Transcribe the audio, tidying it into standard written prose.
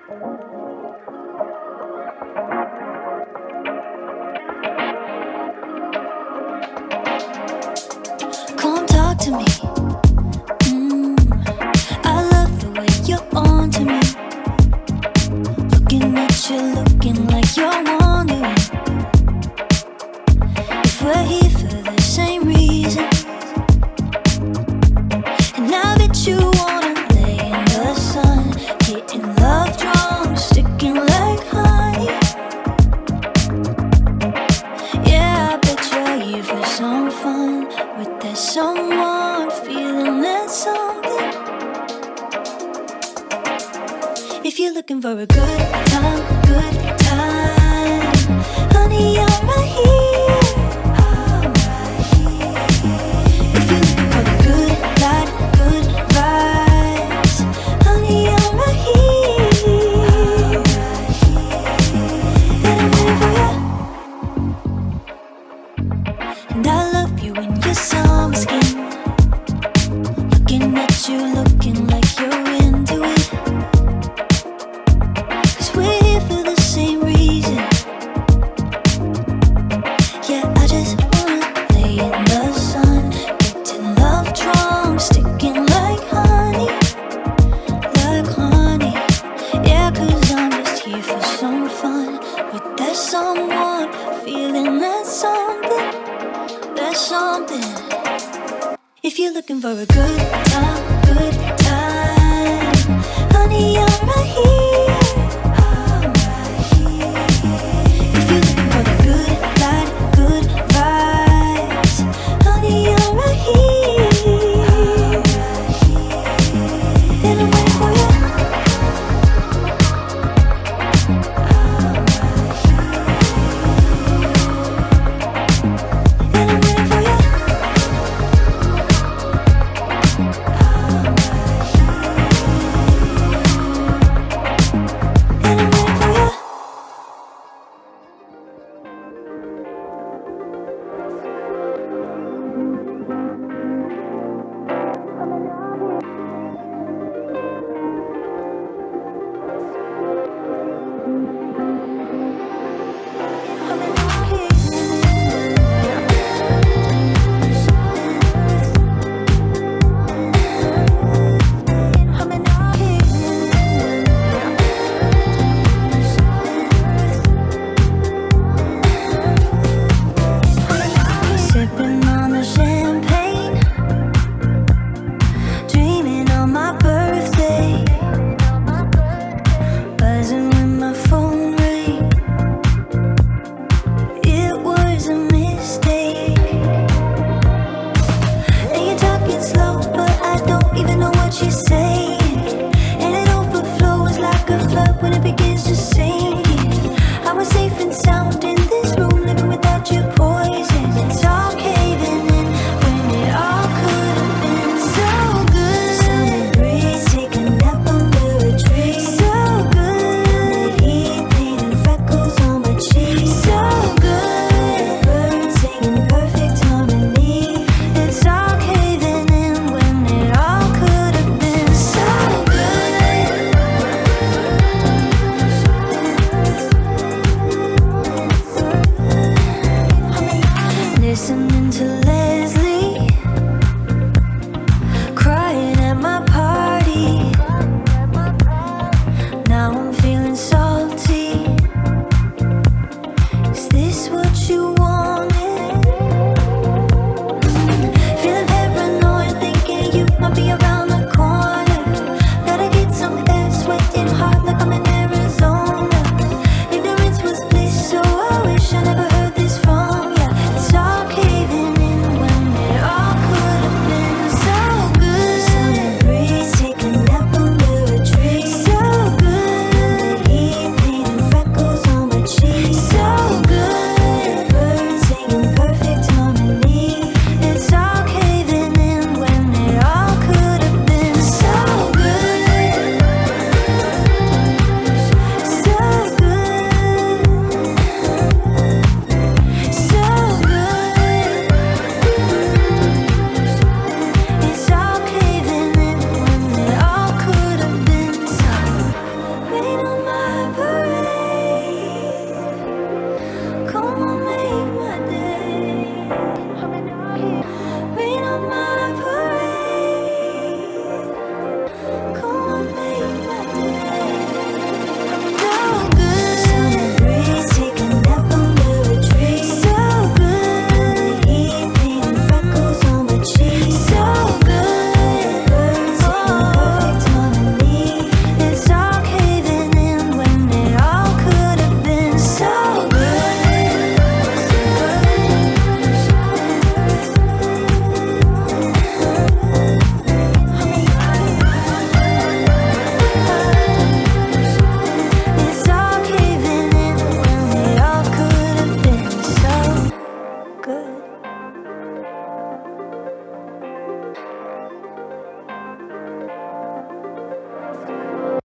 Come talk to me. I love the way you're on to me. Looking at you, looking like you're wondering if we're here for the same reason. And I bet you wanna lay in the sun, getting love drunk, sticking like honey. Yeah, I bet you're here for some fun with that someone, feeling that something. If you're looking for a good time, honey, I'm right here. If you're looking for the good life, good vibes, honey, I'm right here. And I'm waiting for you. And I love you in your summer skin. Looking at you, looking like you're into it. 'Cause we're here for the same reason. Yeah, I just wanna lay in the sun, getting love drunk, sticking like honey, like honey. Yeah, 'cause I'm just here for some fun with that someone, feeling that something, that something. If you're looking for a good time, honey, I'm right here. If you're looking for the good life, good vibes, honey, I'm right here. And I'm waiting for you. And I'm waiting for you. And I'm waiting for you. Sipping on the champagne, dreaming on my birthday, buzzing when my phone rang. It was a mistake. And you're talking slow, but I don't even know what you're saying. And it overflows like a flood when it begins.